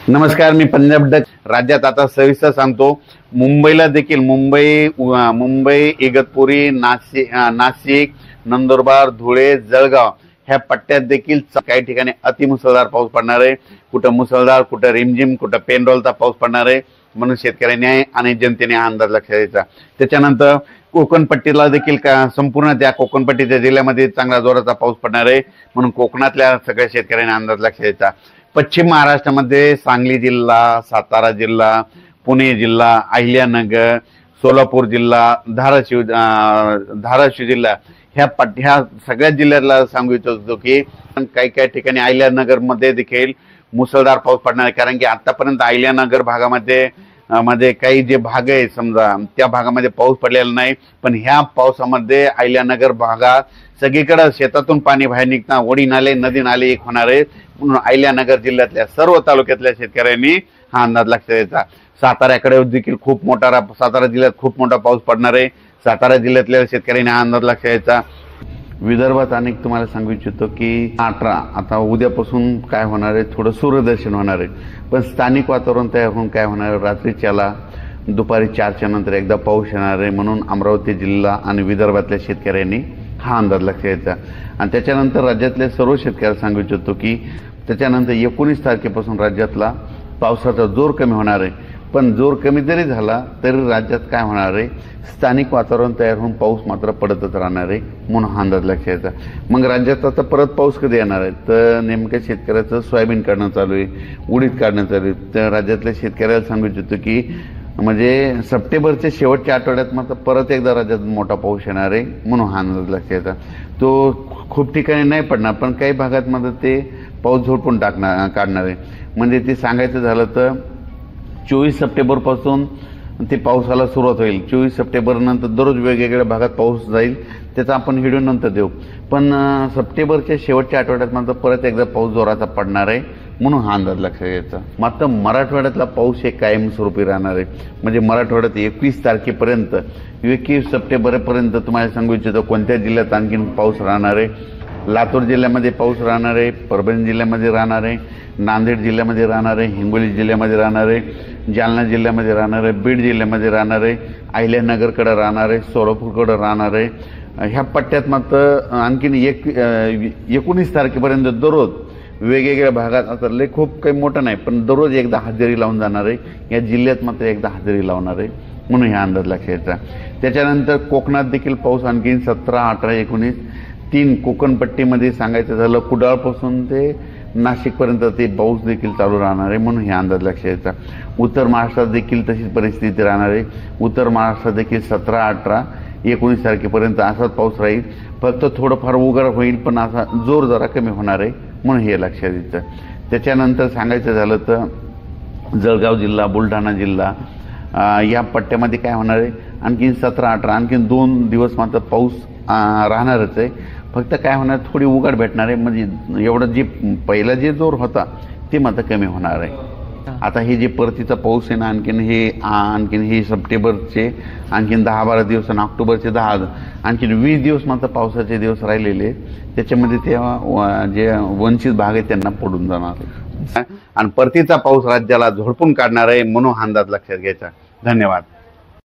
नमस्कार, मी पंजाब डक. राज्यात आता सविस्तर सांगतो. मुंबईला देखील मुंबई, इगतपुरी, नाशिक, नंदुरबार, धुळे, जळगाव ह्या पट्ट्यात देखील काही ठिकाणी अतिमुसळधार पाऊस पडणार आहे. कुठं मुसळधार, कुठं रिमझिम, कुठं पेंडोलचा पाऊस पडणार आहे. म्हणून शेतकऱ्यांनी आणि जनतेने हा अंदाज लक्षात द्यायचा. त्याच्यानंतर कोकण पट्टीला देखील संपूर्ण त्या कोकण पट्टीच्या जिल्ह्यामध्ये चांगला जोराचा पाऊस पडणार आहे. म्हणून कोकणातल्या सगळ्या शेतकऱ्यांनी अंदाज लक्षात द्यायचा. पश्चिम महाराष्ट्रामध्ये सांगली जिल्हा, सातारा जिल्हा, पुणे जिल्हा, अहिल्यानगर, सोलापूर जिल्हा, धाराशिव जिल्हा ह्या सगळ्या जिल्ह्याला सांगू इच्छितो की काही ठिकाणी अहिल्यानगर मध्ये देखील मुसळधार पाऊस पडणार आहे. कारण की आतापर्यंत अहिल्यानगर भागामध्ये काही जे भाग आहे समजा त्या भागामध्ये पाऊस पडलेला नाही. पण ह्या पावसामध्ये अहिल्यानगर भागात सगळीकडे शेतातून पाणी बाहेर निघणार, ओढी नाले, नदी नाले एक होणार आहे. म्हणून अहिल्यानगर जिल्ह्यातल्या सर्व तालुक्यातल्या शेतकऱ्यांनी हा अंदाज लक्षात द्यायचा. साताऱ्याकडे देखील सातारा जिल्ह्यात खूप मोठा पाऊस पडणार आहे. सातारा जिल्ह्यातल्या शेतकऱ्यांनी हा अंदाज लक्षात द्यायचा. विदर्भात अनेक तुम्हाला सांगू इच्छितो की आता उद्यापासून काय होणार आहे, थोडं सूर्यदर्शन होणार आहे. पण स्थानिक वातावरण तयार होऊन काय होणार आहे, रात्रीच्याला दुपारी 4च्या नंतर एकदा पाऊस येणार आहे. म्हणून अमरावती जिल्हा आणि विदर्भातल्या शेतकऱ्यांनी हा अंदाज लक्षात द्यायचा. आणि त्याच्यानंतर राज्यातल्या सर्व शेतकऱ्यांना सांगू इच्छितो की त्याच्यानंतर 19 तारखेपासून राज्यातला पावसाचा जोर कमी होणार आहे. पण जोर कमी जरी झाला तरी राज्यात काय होणार आहे, स्थानिक वातावरण तयार होऊन पाऊस मात्र पडतच राहणार आहे. म्हणून हा अंदाज लक्षात द्यायचा. मग राज्यात आता परत पाऊस कधी येणार आहे, तर नेमक्या शेतकऱ्याचं सोयाबीन काढणं चालू आहे, उडीद काढणं चालू आहे. तर राज्यातल्या शेतकऱ्याला सांगू इच्छितो की म्हणजे सप्टेंबरच्या शेवटच्या आठवड्यात मात्र परत एकदा राज्यात मोठा पाऊस येणार आहे. म्हणून हा अंदाज लक्षात द्यायचा. तो खूप ठिकाणी नाही पडणार, पण काही भागात मात्र ते पाऊस झोडपून काढणार आहे. म्हणजे ते सांगायचं झालं तर 24 सप्टेंबरपासून ते पावसाला सुरुवात होईल. 24 सप्टेंबर नंतर दररोज वेगवेगळ्या भागात पाऊस जाईल. त्याचा आपण व्हिडिओ नंतर देऊ. पण सप्टेंबरच्या शेवटच्या आठवड्यात मात्र परत एकदा पाऊस जोराचा पडणार आहे. म्हणून हा अंदाज लक्षात घ्यायचा. मात्र मराठवाड्यातला पाऊस हे कायमस्वरूपी राहणार आहे. म्हणजे मराठवाड्यात 21 तारखेपर्यंत 21 सप्टेंबरपर्यंत तुम्हाला सांगू इच्छितो कोणत्या जिल्ह्यात आणखीन पाऊस राहणार आहे. लातूर जिल्ह्यामध्ये पाऊस राहणार आहे, परभणी जिल्ह्यामध्ये राहणार आहे, नांदेड जिल्ह्यामध्ये राहणार आहे, हिंगोली जिल्ह्यामध्ये राहणार आहे, जालना जिल्ह्यामध्ये राहणार आहे, बीड जिल्ह्यामध्ये राहणार आहे, अहिल्यानगरकडे राहणार आहे, सोलापूरकडे राहणार आहे. ह्या पट्ट्यात मात्र आणखीन 19 तारखेपर्यंत दररोज वेगवेगळ्या भागात, आता लय खूप काही मोठं नाही पण दररोज एकदा हजेरी लावून जाणार आहे. या जिल्ह्यात मात्र एकदा हजेरी लावणार आहे. म्हणून हा अंदाज लक्षात घ्यायचा. त्याच्यानंतर कोकणात देखील पाऊस आणखीन 17, 18, 19 3 कोकणपट्टीमध्ये सांगायचं झालं कुडाळपासून ते नाशिकपर्यंत ते पाऊस देखील चालू राहणार आहे. म्हणून हे अंदाज लक्षात घ्यायचा. उत्तर महाराष्ट्रात देखील तशीच परिस्थिती राहणार आहे. उत्तर महाराष्ट्रात देखील 17, 18, 19 तारखेपर्यंत असाच पाऊस राहील. फक्त थोडंफार उघड होईल पण असा जोर जरा कमी होणार आहे. म्हणून हे लक्षात द्यायचं. त्याच्यानंतर सांगायचं झालं तर जळगाव जिल्हा, बुलढाणा जिल्हा या पट्ट्यामध्ये काय होणार आहे, आणखीन 17, 18 आणखीन 2 दिवस मात्र पाऊस राहणारच आहे. फक्त काय होणार, थोडी उघड भेटणार आहे. म्हणजे एवढं जे पहिला जे जोर होता ते मात्र कमी होणार आहे. आता हे जे परतीचा पाऊस आहे ना, आणखीन हे सप्टेंबरचे आणखीन 10-12 दिवस आणि ऑक्टोबरचे 10 आणखीन 20 दिवस मात्र पावसाचे दिवस राहिलेले. त्याच्यामध्ये तेव्हा जे वंचित भाग आहे त्यांना पडून जाणार आहे आणि परतीचा पाऊस राज्याला झोडपून काढणार आहे. म्हणून अंदाज लक्षात घ्यायचा. धन्यवाद.